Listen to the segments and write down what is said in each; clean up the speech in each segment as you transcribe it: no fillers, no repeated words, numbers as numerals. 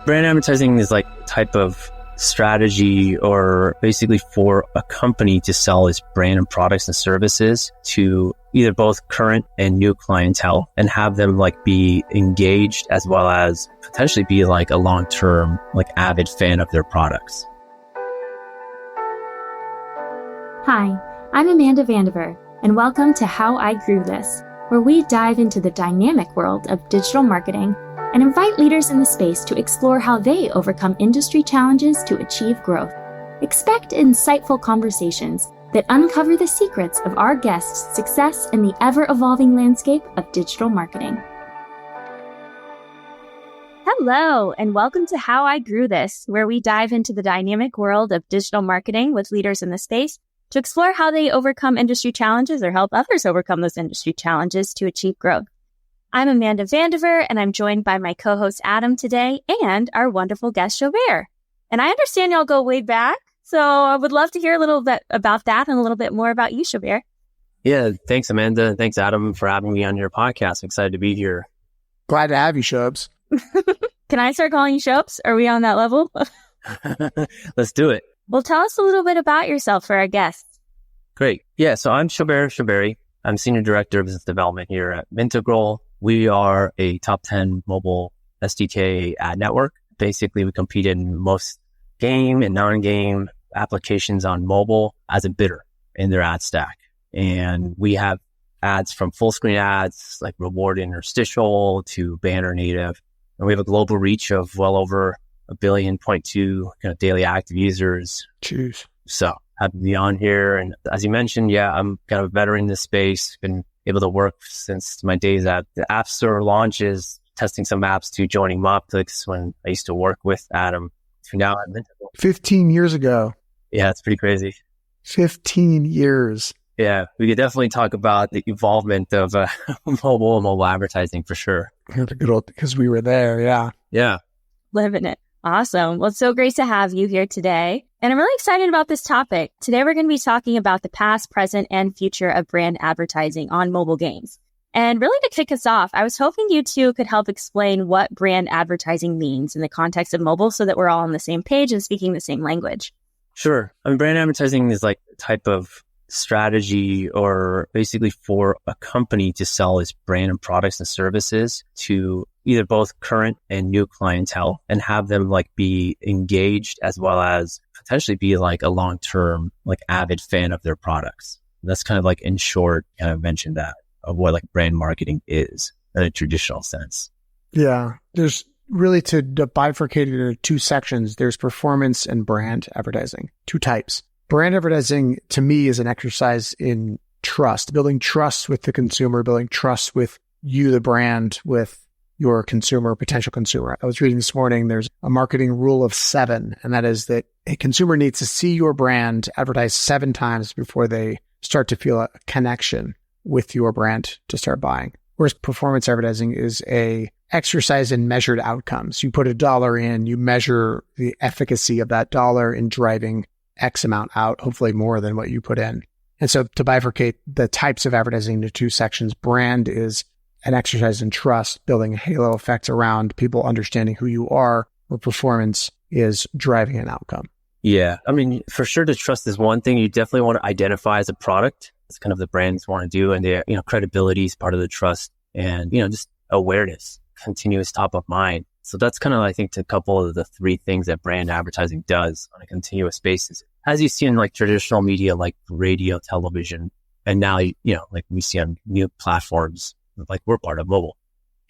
Brand advertising is like a type of strategy or basically for a company to sell its brand and products and services to either both current and new clientele and have them like be engaged as well as potentially be like a long-term like avid fan of their products. Hi, I'm Amanda Vandiver, and welcome to How I Grew This, where we dive into the dynamic world of digital marketing and invite leaders in the space to explore how they overcome industry challenges to achieve growth. Expect insightful conversations that uncover the secrets of our guests' success in the ever-evolving landscape of digital marketing. Hello, and welcome to How I Grew This, where we dive into the dynamic world of digital marketing with leaders in the space to explore how they overcome industry challenges or help others overcome those industry challenges to achieve growth. I'm Amanda Vandiver, and I'm joined by my co-host Adam today and our wonderful guest Shobeir. And I understand y'all go way back, so I would love to hear a little bit about that and a little bit more about you, Shobeir. Yeah, thanks, Amanda. Thanks, Adam, for having me on your podcast. I'm excited to be here. Glad to have you, Shobes. Can I start calling you Shobes? Are we on that level? Let's do it. Well, tell us a little bit about yourself for our guests. Great. Yeah, so I'm Shobeir Shobeiri. I'm Senior Director of Business Development here at Mintegral. We are a top 10 mobile SDK ad network. Basically, we compete in most game and non-game applications on mobile as a bidder in their ad stack. And we have ads from full screen ads like reward interstitial to banner native. And we have a global reach of well over 1.2 billion daily active users. Jeez. So happy to be on here. And as you mentioned, yeah, I'm kind of a veteran in this space. Been able to work since my days at the App Store launches, testing some apps to joining Moptix when I used to work with Adam to now at Mintegral. 15 years ago. Yeah, it's pretty crazy. 15 years. Yeah, we could definitely talk about the evolvement of mobile advertising for sure. The good old, because we were there, yeah. Yeah. Living it. Awesome. Well, it's so great to have you here today. And I'm really excited about this topic. Today, we're going to be talking about the past, present, and future of brand advertising on mobile games. And really to kick us off, I was hoping you two could help explain what brand advertising means in the context of mobile so that we're all on the same page and speaking the same language. Sure. I mean, brand advertising is like a type of strategy or basically for a company to sell its brand and products and services to either both current and new clientele and have them like be engaged as well as potentially be like a long-term like avid fan of their products. That's kind of like in short, kind of mentioned that of what like brand marketing is in a traditional sense. Yeah. There's really to bifurcate it into two sections. There's performance and brand advertising, two types. Brand advertising to me is an exercise in trust, building trust with the consumer, building trust with you, the brand, with your consumer, potential consumer. I was reading this morning, there's a marketing rule of 7, and that is that a consumer needs to see your brand advertised 7 times before they start to feel a connection with your brand to start buying. Whereas performance advertising is a exercise in measured outcomes. You put $1 in, you measure the efficacy of that dollar in driving X amount out, hopefully more than what you put in. And so to bifurcate the types of advertising into two sections, brand is an exercise in trust, building a halo effect around people understanding who you are, where performance is driving an outcome. Yeah. I mean, for sure, the trust is one thing you definitely want to identify as a product. It's kind of the brands want to do. And their, credibility is part of the trust and, just awareness, continuous top of mind. So that's kind of, I think, a couple of the 3 things that brand advertising does on a continuous basis. As you see in like traditional media, like radio, television, and now, like we see on new platforms, like we're part of mobile.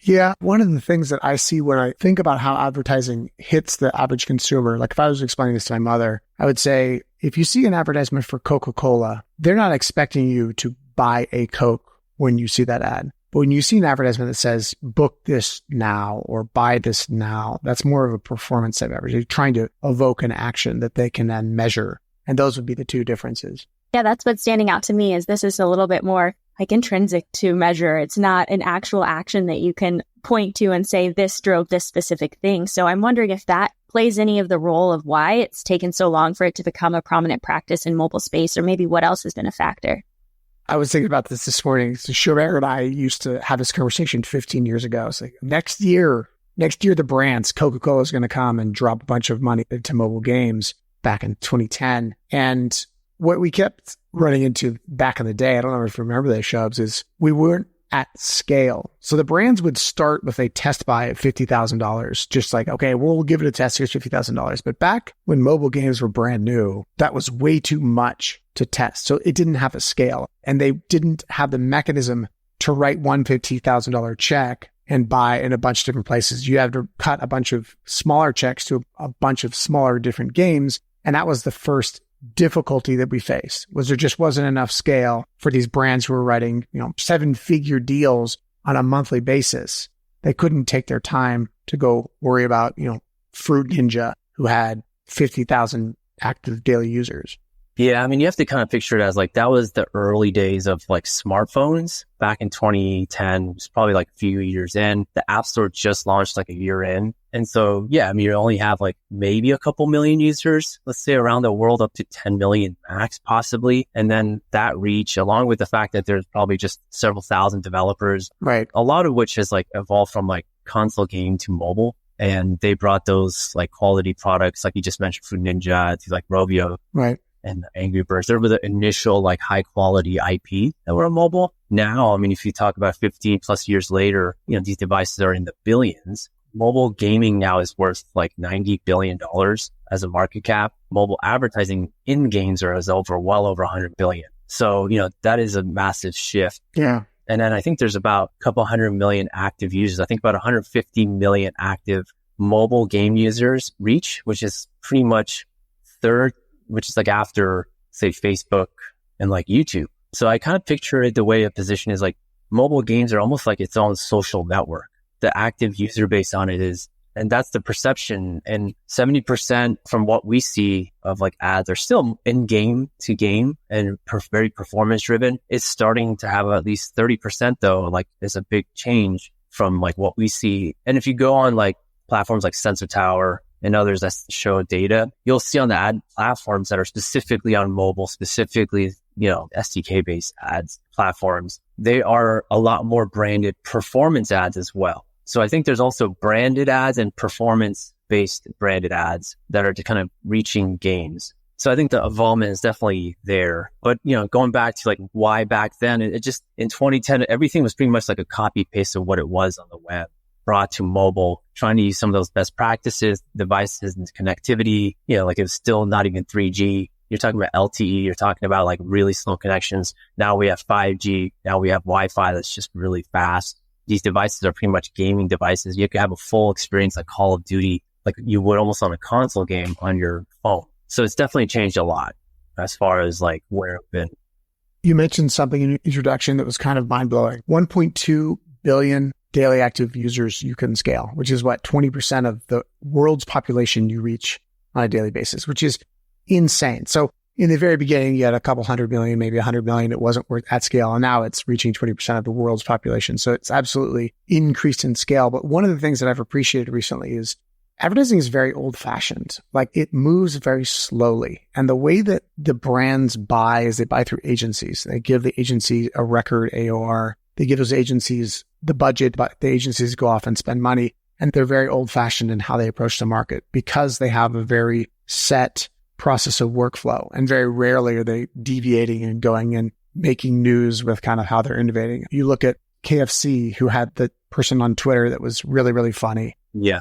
Yeah. One of the things that I see when I think about how advertising hits the average consumer, like if I was explaining this to my mother, I would say, if you see an advertisement for Coca-Cola, they're not expecting you to buy a Coke when you see that ad. But when you see an advertisement that says, book this now or buy this now, that's more of a performance type advertising. You're trying to evoke an action that they can then measure. And those would be the two differences. Yeah, that's what's standing out to me is this is a little bit more like intrinsic to measure. It's not an actual action that you can point to and say this drove this specific thing. So I'm wondering if that plays any of the role of why it's taken so long for it to become a prominent practice in mobile space, or maybe what else has been a factor. I was thinking about this morning. So Shobeir and I used to have this conversation 15 years ago. It's like, next year, next year the brands, Coca-Cola is going to come and drop a bunch of money into mobile games back in 2010. And what we kept running into back in the day, I don't know if you remember those Shubs, is we weren't at scale. So the brands would start with a test buy at $50,000, just like, okay, we'll give it a test. Here's $50,000. But back when mobile games were brand new, that was way too much to test. So it didn't have a scale, and they didn't have the mechanism to write one $50,000 check and buy in a bunch of different places. You have to cut a bunch of smaller checks to a bunch of smaller different games. And that was the first difficulty that we faced, was there just wasn't enough scale for these brands who were writing, 7-figure deals on a monthly basis. They couldn't take their time to go worry about, Fruit Ninja, who had 50,000 active daily users. Yeah, I mean, you have to kind of picture it as like, that was the early days of like smartphones back in 2010. It was probably like a few years in. The App Store just launched like a year in. And so, yeah, I mean, you only have like maybe a couple million users, let's say around the world, up to 10 million max possibly. And then that reach, along with the fact that there's probably just several thousand developers, right? A lot of which has like evolved from like console game to mobile. And they brought those like quality products, like you just mentioned, Fruit Ninja, to like Rovio. Right. And Angry Birds. They were the initial like high quality IP that were on mobile. Now, I mean, if you talk about 15 plus years later, these devices are in the billions. Mobile gaming now is worth like $90 billion as a market cap. Mobile advertising in games are well over 100 billion. So, that is a massive shift. Yeah. And then I think there's about a couple 100 million active users. I think about 150 million active mobile game users reach, which is pretty much third, which is like after, say, Facebook and like YouTube. So I kind of picture it the way a position is like mobile games are almost like its own social network. The active user base on it is, and that's the perception. And 70% from what we see of like ads are still in game to game and very performance driven. It's starting to have at least 30% though, like there's a big change from like what we see. And if you go on like platforms like Sensor Tower and others that show data, you'll see on the ad platforms that are specifically on mobile, specifically, SDK-based ads platforms, they are a lot more branded performance ads as well. So I think there's also branded ads and performance-based branded ads that are kind of reaching games. So I think the involvement is definitely there. But, going back to like why back then, it just in 2010, everything was pretty much like a copy paste of what it was on the web, brought to mobile, trying to use some of those best practices, devices and connectivity, like it was still not even 3G. You're talking about LTE. You're talking about like really slow connections. Now we have 5G. Now we have Wi-Fi that's just really fast. These devices are pretty much gaming devices. You can have a full experience like Call of Duty, like you would almost on a console game on your phone. So it's definitely changed a lot as far as like where it's been. You mentioned something in your introduction that was kind of mind-blowing. 1.2 billion daily active users you can scale, which is 20% of the world's population you reach on a daily basis, which is insane. So in the very beginning, you had a couple 100 million, maybe 100 million. It wasn't worth at scale. And now it's reaching 20% of the world's population. So it's absolutely increased in scale. But one of the things that I've appreciated recently is advertising is very old fashioned. Like it moves very slowly. And the way that the brands buy is they buy through agencies. They give the agency a record AOR. They give those agencies the budget, but the agencies go off and spend money. And they're very old fashioned in how they approach the market because they have a very set process of workflow. And very rarely are they deviating and going and making news with kind of how they're innovating. You look at KFC, who had the person on Twitter that was really, really funny. Yeah.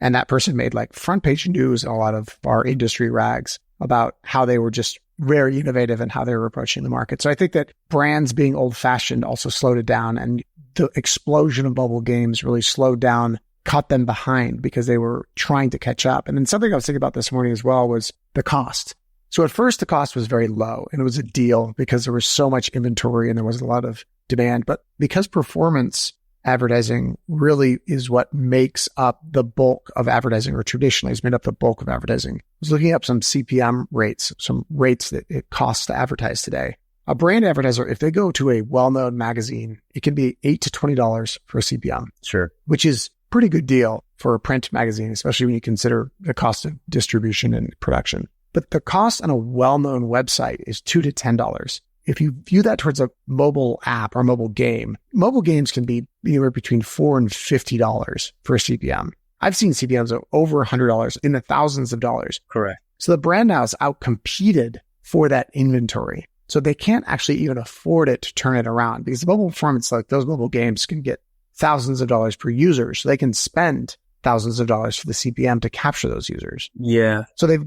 And that person made like front page news in a lot of our industry rags about how they were just very innovative and how they were approaching the market. So I think that brands being old fashioned also slowed it down, and the explosion of mobile games really slowed down, caught them behind because they were trying to catch up. And then something I was thinking about this morning as well was the cost. So at first the cost was very low and it was a deal because there was so much inventory and there was a lot of demand. But because performance advertising really is what makes up the bulk of advertising, or traditionally has made up the bulk of advertising, I was looking up some CPM rates, some rates that it costs to advertise today. A brand advertiser, if they go to a well-known magazine, it can be $8 to $20 for a CPM. Sure. Which is pretty good deal for a print magazine, especially when you consider the cost of distribution and production. But the cost on a well-known website is $2 to $10. if you view that towards a mobile app or mobile game, mobile games can be anywhere between $4 and $50 for a CPM. I've seen CPMs of over $100 in the thousands of dollars. Correct. So the brand now is outcompeted for that inventory. So they can't actually even afford it to turn it around because the mobile performance, like those mobile games can get thousands of dollars per user. So they can spend thousands of dollars for the CPM to capture those users. Yeah. So they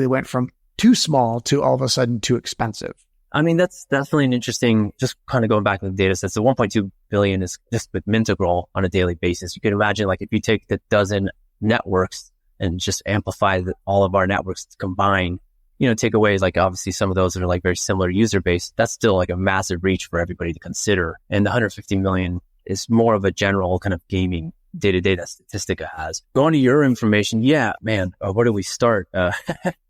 went from too small to all of a sudden too expensive. I mean, that's definitely an interesting, just kind of going back to the data sets. The 1.2 billion is just with Mintegral on a daily basis. You can imagine like if you take the dozen networks and just amplify all of our networks combined, take away like obviously some of those that are like very similar user base, that's still like a massive reach for everybody to consider. And the 150 million is more of a general kind of gaming day-to-day that Statistica has. Going to your information, yeah, man, where do we start?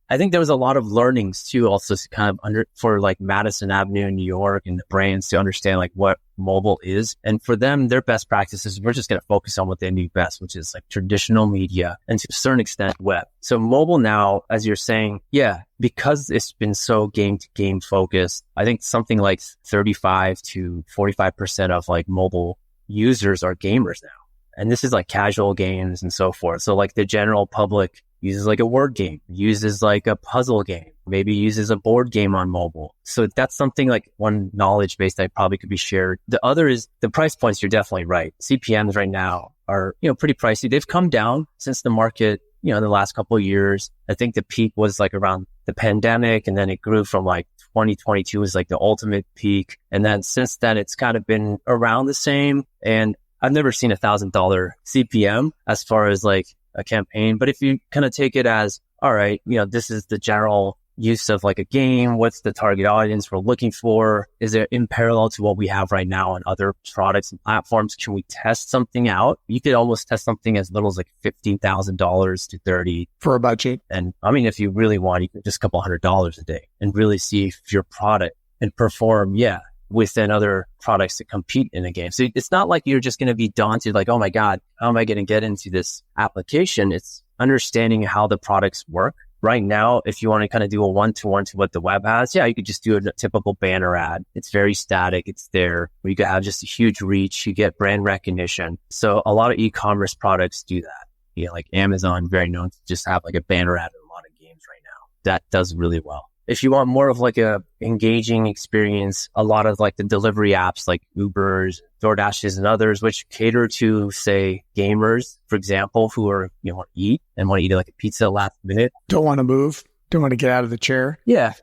I think there was a lot of learnings too, also kind of for like Madison Avenue in New York and the brands to understand like what mobile is. And for them, their best practices, we're just going to focus on what they do best, which is like traditional media and to a certain extent web. So mobile now, as you're saying, yeah, because it's been so game to game focused, I think something like 35 to 45% of like mobile users are gamers now. And this is like casual games and so forth. So like the general public uses like a word game, uses like a puzzle game, maybe uses a board game on mobile. So that's something like one knowledge base that probably could be shared. The other is the price points. You're definitely right. CPMs right now are, pretty pricey. They've come down since the market, in the last couple of years. I think the peak was like around the pandemic, and then it grew from like 2022 was like the ultimate peak. And then since then, it's kind of been around the same. And I've never seen $1,000 CPM as far as like a campaign. But if you kind of take it as, all right, this is the general use of like a game. What's the target audience we're looking for? Is it in parallel to what we have right now on other products and platforms? Can we test something out? You could almost test something as little as like $15,000 to 30 for a budget. And I mean, if you really want, you can just a couple $100 a day and really see if your product can perform. Yeah. Within other products to compete in a game. So it's not like you're just going to be daunted, like, oh my God, how am I going to get into this application? It's understanding how the products work. Right now, if you want to kind of do a one-to-one to what the web has, yeah, you could just do a typical banner ad. It's very static. It's there. You could have just a huge reach. You get brand recognition. So a lot of e-commerce products do that. Like Amazon, very known to just have like a banner ad in a lot of games right now. That does really well. If you want more of like a engaging experience, a lot of like the delivery apps like Ubers, DoorDashes and others, which cater to say gamers, for example, who are, want to eat like a pizza last minute. Don't want to move. Don't want to get out of the chair. Yeah.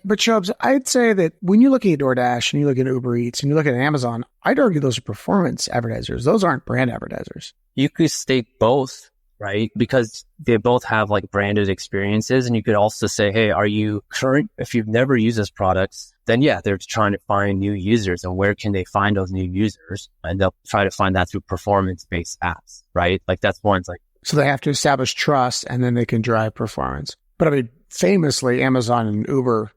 But Shobes, I'd say that when you're looking at DoorDash and you look at Uber Eats and you look at Amazon, I'd argue those are performance advertisers. Those aren't brand advertisers. You could state both. Right? Because they both have like branded experiences. And you could also say, hey, are you current? If you've never used those products, then yeah, they're trying to find new users. And where can they find those new users? And they'll try to find that through performance-based apps, right? Like that's one's like. So they have to establish trust and then they can drive performance. But I mean, famously, Amazon and Uber.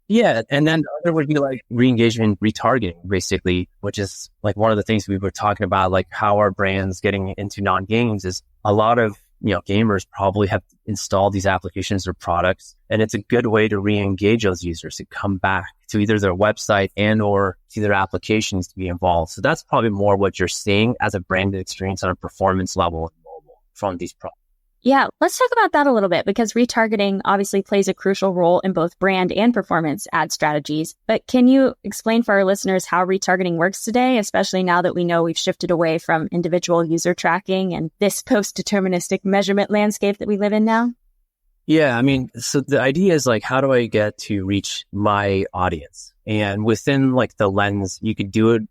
Yeah. And then the other would be like re-engagement, retargeting, basically, which is like one of the things we were talking about, like how our brands getting into non-games is a lot of, gamers probably have installed these applications or products. And it's a good way to re-engage those users to come back to either their website and or to their applications to be involved. So that's probably more what you're seeing as a branded experience on a performance level in mobile from these products. Yeah, let's talk about that a little bit because retargeting obviously plays a crucial role in both brand and performance ad strategies. But can you explain for our listeners how retargeting works today, especially now that we know we've shifted away from individual user tracking and this post-deterministic measurement landscape that we live in now? Yeah, I mean, so the idea is like, how do I get to reach my audience? And within like the lens, you could do it,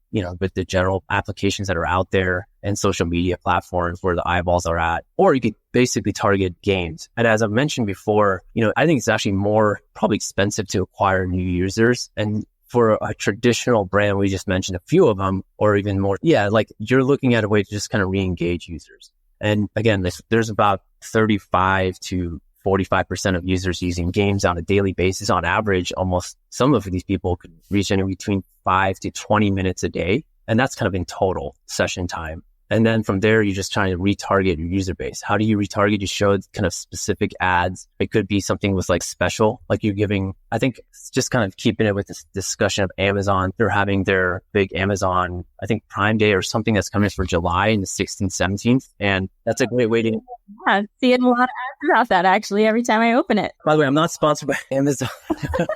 with the general applications that are out there and social media platforms where the eyeballs are at, or you could basically target games. And as I mentioned before, I think it's actually more probably expensive to acquire new users. And for a traditional brand, we just mentioned a few of them or even more. Yeah, like you're looking at a way to just kind of re-engage users. And again, there's about 35 to 45% of users using games on a daily basis. On average, almost some of these people could reach anywhere between 5 to 20 minutes a day. And that's kind of in total session time. And then from there, you're just trying to retarget your user base. How do you retarget? You show kind of specific ads. It could be something with like special, like you're giving, I think just kind of keeping it with this discussion of Amazon. They're having their big Amazon, I think Prime Day or something that's coming for July in the 16th, 17th. And that's a great way to... Yeah, seeing a lot of ads about that actually every time I open it. By the way, I'm not sponsored by Amazon.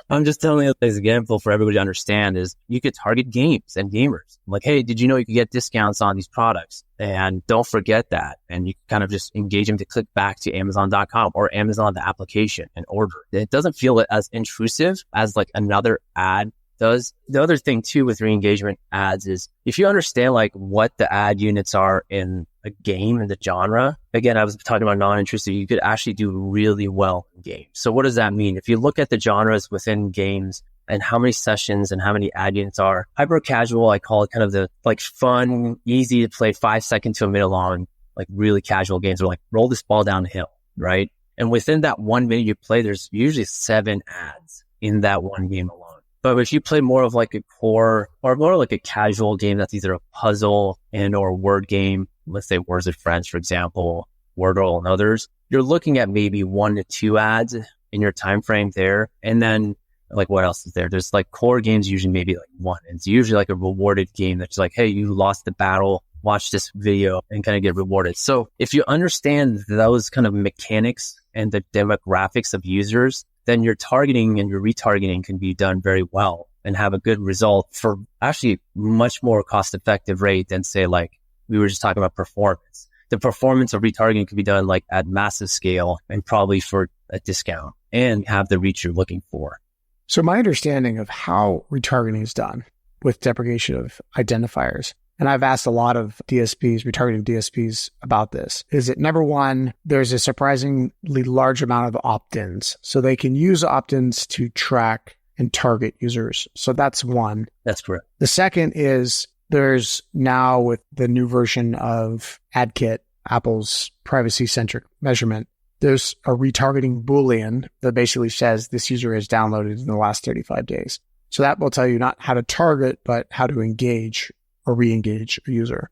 I'm just telling you this example for everybody to understand is you could target games and gamers. Like, hey, did you know you could get discounts on these products? And don't forget that. And you kind of just engage them to click back to Amazon.com or Amazon, the application, and order. It doesn't feel as intrusive as like another ad does. The other thing too with re-engagement ads is if you understand like what the ad units are in a game and the genre, again, I was talking about non-intrusive, you could actually do really well in games. So what does that mean? If you look at the genres within games and how many sessions and how many ad units are hyper casual, I call it kind of the like fun, easy to play 5 second to a minute long, like really casual games are like roll this ball down the hill, right? And within that 1 minute you play, there's usually 7 ads in that one game alone. But if you play more of like a core or more like a casual game that's either a puzzle and or word game, let's say Words with Friends, for example, Wordle and others, you're looking at maybe 1 to 2 ads in your time frame there. And then like what else is there? There's like core games, usually maybe like 1. It's usually like a rewarded game that's like, hey, you lost the battle, watch this video and kind of get rewarded. So if you understand those kind of mechanics and the demographics of users, then your targeting and your retargeting can be done very well and have a good result for actually much more cost-effective rate than say like we were just talking about performance. The performance of retargeting can be done like at massive scale and probably for a discount and have the reach you're looking for. So my understanding of how retargeting is done with deprecation of identifiers, and I've asked a lot of DSPs, retargeting DSPs about this, is that number one, there's a surprisingly large amount of opt-ins. So they can use opt-ins to track and target users. So that's one. That's correct. The second is there's now with the new version of AdKit, Apple's privacy-centric measurement, there's a retargeting Boolean that basically says this user has downloaded in the last 35 days. So that will tell you not how to target, but how to engage or re-engage a user.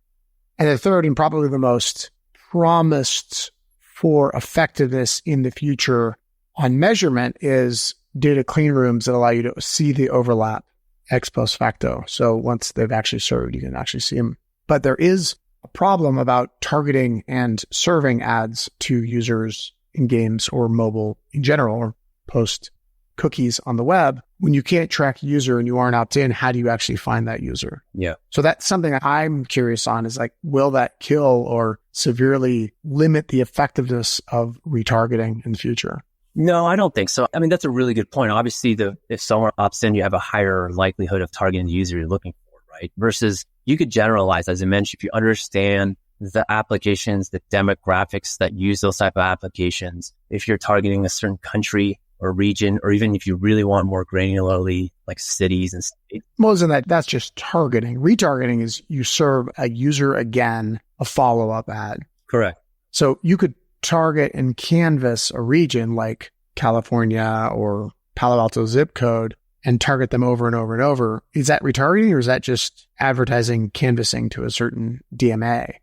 And the third, and probably the most promised for effectiveness in the future on measurement, is data clean rooms that allow you to see the overlap ex post facto. So once they've actually served, you can actually see them. But there is a problem about targeting and serving ads to users in games or mobile in general, or post cookies on the web. When you can't track a user and you aren't opt-in, how do you actually find that user? Yeah. So that's something that I'm curious on, is like, will that kill or severely limit the effectiveness of retargeting in the future? No, I don't think so. I mean, that's a really good point. Obviously, if someone opts in, you have a higher likelihood of targeting the user you're looking for, right? Versus you could generalize, as I mentioned, if you understand the applications, the demographics that use those type of applications, if you're targeting a certain country or region, or even if you really want more granularly, like cities and states. More than that, that's just targeting. Retargeting is you serve a user again a follow-up ad. Correct. So you could target and canvas a region like California or Palo Alto zip code and target them over and over and over. Is that retargeting, or is that just advertising canvassing to a certain DMA?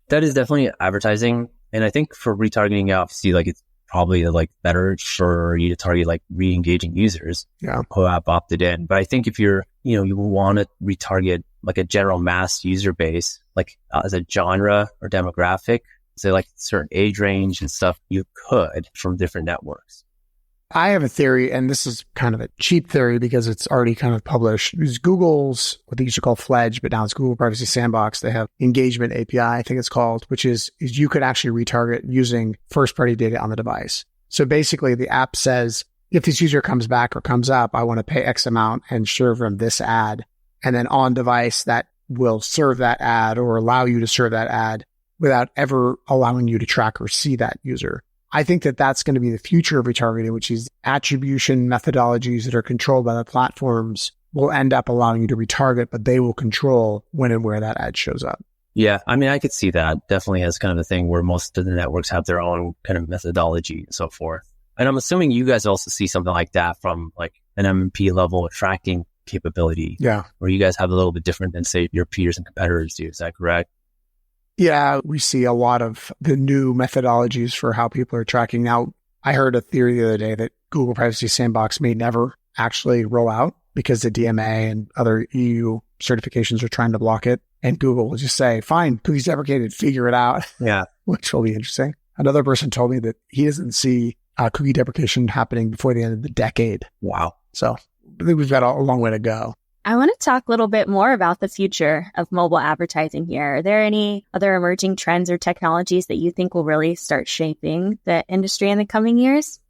That is definitely advertising. And I think for retargeting, obviously, like it's probably like better for you to target like re-engaging users who have opted in. But I think if you're, you want to retarget like a general mass user base, like as a genre or demographic, say like certain age range and stuff, you could from different networks. I have a theory, and this is kind of a cheap theory because it's already kind of published. It's Google's, what they used to call Fledge, but now it's Google Privacy Sandbox. They have engagement API, I think it's called, which is you could actually retarget using first-party data on the device. So basically, the app says, if this user comes back or comes up, I want to pay X amount and serve them this ad. And then on device, that will serve that ad or allow you to serve that ad without ever allowing you to track or see that user. I think that that's going to be the future of retargeting, which is attribution methodologies that are controlled by the platforms will end up allowing you to retarget, but they will control when and where that ad shows up. Yeah. I mean, I could see that definitely as kind of a thing where most of the networks have their own kind of methodology and so forth. And I'm assuming you guys also see something like that from like an MMP level tracking capability. Yeah. Where you guys have a little bit different than say your peers and competitors do. Is that correct? Yeah, we see a lot of the new methodologies for how people are tracking. Now, I heard a theory the other day that Google Privacy Sandbox may never actually roll out because the DMA and other EU certifications are trying to block it. And Google will just say, fine, cookies deprecated, figure it out. Yeah. Which will be interesting. Another person told me that he doesn't see cookie deprecation happening before the end of the decade. Wow. So I think we've got a long way to go. I want to talk a little bit more about the future of mobile advertising here. Are there any other emerging trends or technologies that you think will really start shaping the industry in the coming years?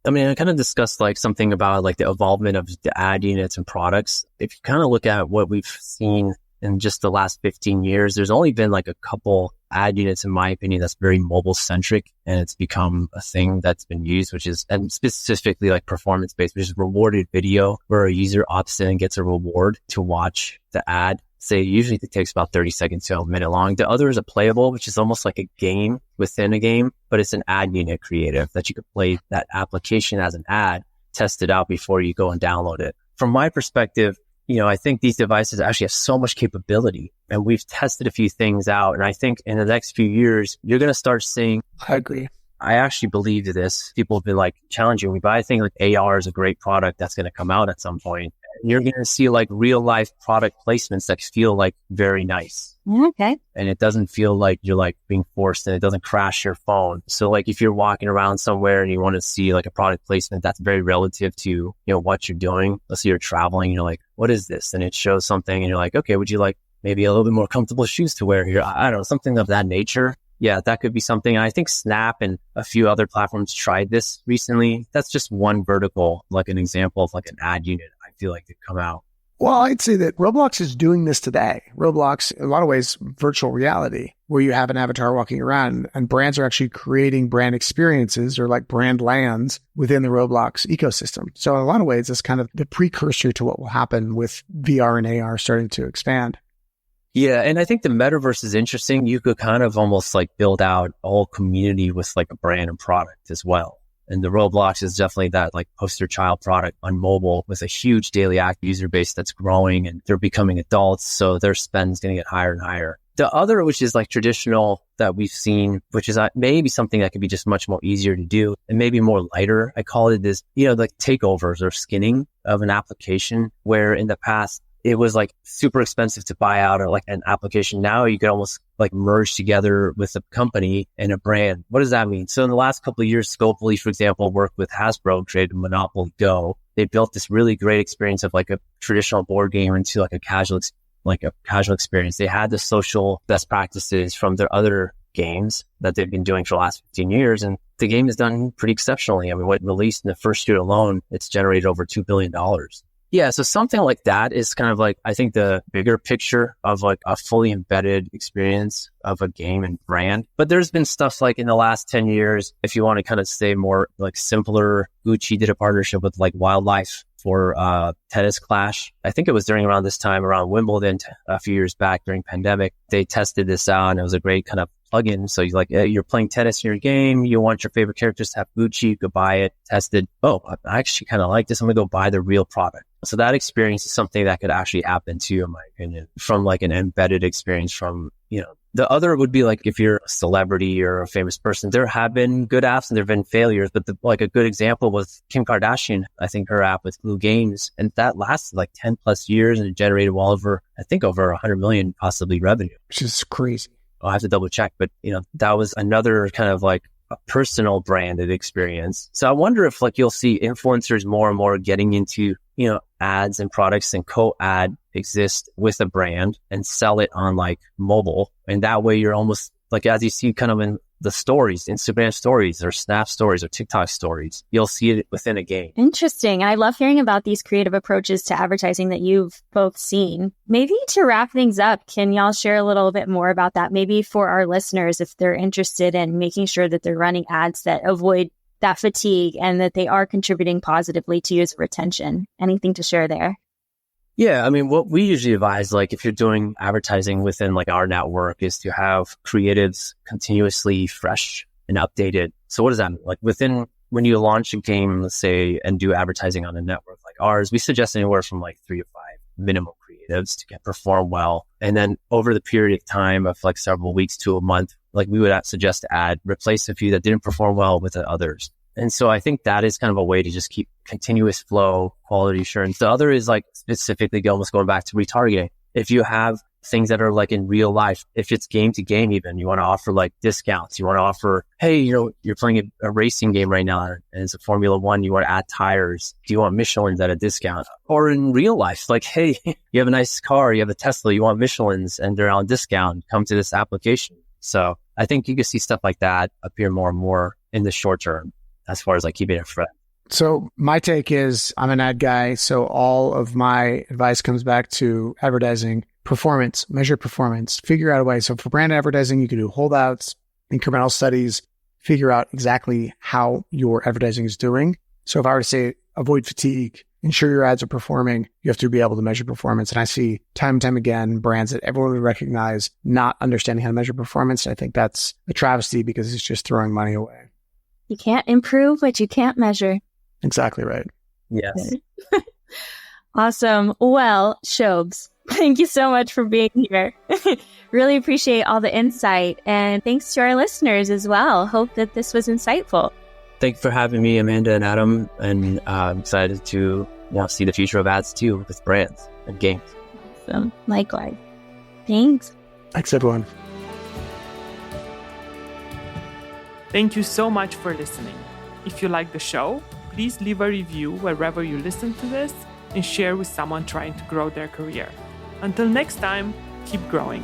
I mean, I kind of discussed like something about like the evolvement of the ad units and products. If you kind of look at what we've seen in just the last 15 years, there's only been like a couple ad units, in my opinion, that's very mobile centric. And it's become a thing that's been used, which is, and specifically like performance based, which is rewarded video where a user opts in and gets a reward to watch the ad. Say usually it takes about 30 seconds to a minute long. The other is a playable, which is almost like a game within a game, but it's an ad unit creative that you could play that application as an ad, test it out before you go and download it. From my perspective, I think these devices actually have so much capability, and we've tested a few things out. And I think in the next few years, you're going to start seeing. I agree. I actually believe this. People have been like challenging me, but I think like AR is a great product that's going to come out at some point. You're going to see like real life product placements that feel like very nice. Okay. And it doesn't feel like you're like being forced, and it doesn't crash your phone. So like if you're walking around somewhere and you want to see like a product placement that's very relative to, what you're doing. Let's say you're traveling, you're like, what is this? And it shows something and you're like, okay, would you like maybe a little bit more comfortable shoes to wear here? I don't know, something of that nature. Yeah, that could be something. And I think Snap and a few other platforms tried this recently. That's just one vertical, like an example of like an ad unit I feel like could come out. Well, I'd say that Roblox is doing this today. Roblox, in a lot of ways, virtual reality, where you have an avatar walking around and brands are actually creating brand experiences or like brand lands within the Roblox ecosystem. So in a lot of ways, it's kind of the precursor to what will happen with VR and AR starting to expand. Yeah. And I think the metaverse is interesting. You could kind of almost like build out a whole community with like a brand and product as well. And the Roblox is definitely that like poster child product on mobile with a huge daily active user base that's growing, and they're becoming adults. So their spend is going to get higher and higher. The other, which is like traditional that we've seen, which is maybe something that could be just much more easier to do and maybe more lighter. I call it this, like takeovers or skinning of an application, where in the past, it was like super expensive to buy out or like an application. Now you could almost like merge together with a company and a brand. What does that mean? So in the last couple of years, Scopely, for example, worked with Hasbro, created Monopoly Go. They built this really great experience of like a traditional board game into like a casual experience. They had the social best practices from their other games that they've been doing for the last 15 years. And the game is done pretty exceptionally. I mean, what released in the first year alone, it's generated over $2 billion. Yeah, so something like that is kind of like, I think the bigger picture of like a fully embedded experience of a game and brand. But there's been stuff like in the last 10 years, if you want to kind of say more like simpler, Gucci did a partnership with like Wildlife for tennis clash. I think it was during around this time, around Wimbledon a few years back during pandemic. They tested this out and it was a great kind of plugin. So you're playing tennis in your game. You want your favorite characters to have Gucci. You could buy it, test it. Oh, I actually kind of like this. I'm going to go buy the real product. So that experience is something that could actually happen too, in my opinion, from like an embedded experience from, the other would be like if you're a celebrity or a famous person, there have been good apps and there have been failures. But like a good example was Kim Kardashian, I think her app with Blue Games, and that lasted like 10 plus years and it generated well over, I think over 100 million possibly revenue. Which is crazy. I'll have to double check, but that was another kind of like a personal branded experience. So I wonder if like you'll see influencers more and more getting into, ads and products and co-ad exist with a brand and sell it on like mobile. And that way you're almost like, as you see kind of in the stories, Instagram stories or Snap stories or TikTok stories, you'll see it within a game. Interesting. I love hearing about these creative approaches to advertising that you've both seen. Maybe to wrap things up, can y'all share a little bit more about that? Maybe for our listeners, if they're interested in making sure that they're running ads that avoid that fatigue and that they are contributing positively to user retention. Anything to share there? Yeah, I mean, what we usually advise, like if you're doing advertising within like our network, is to have creatives continuously fresh and updated. So what does that mean? Like when you launch a game, let's say, and do advertising on a network like ours, we suggest anywhere from like 3 to 5 minimal creatives to perform well. And then over the period of time of like several weeks to a month, like we would suggest to replace a few that didn't perform well with the others. And so I think that is kind of a way to just keep continuous flow, quality assurance. The other is like specifically almost going back to retargeting. If you have things that are like in real life, if it's game to game, even you want to offer like discounts, you want to offer, hey, you're playing a racing game right now and it's a Formula One, you want to add tires. Do you want Michelin's at a discount? Or in real life, like, hey, you have a nice car, you have a Tesla, you want Michelin's and they're on discount, come to this application. So I think you can see stuff like that appear more and more in the short term as far as like keeping it fresh. So my take is I'm an ad guy. So all of my advice comes back to advertising performance, measure performance, figure out a way. So for brand advertising, you can do holdouts, incremental studies, figure out exactly how your advertising is doing. So if I were to say avoid fatigue, ensure your ads are performing, you have to be able to measure performance. And I see time and time again, brands that everyone would recognize not understanding how to measure performance. I think that's a travesty because it's just throwing money away. You can't improve what you can't measure. Exactly right. Yes. Awesome. Well, Shobes, thank you so much for being here. Really appreciate all the insight. And thanks to our listeners as well. Hope that this was insightful. Thank you for having me, Amanda and Adam. And I'm excited to see the future of ads too with brands and games. Awesome. Likewise. Thanks. Thanks, everyone. Thank you so much for listening. If you like the show, please leave a review wherever you listen to this and share with someone trying to grow their career. Until next time, keep growing.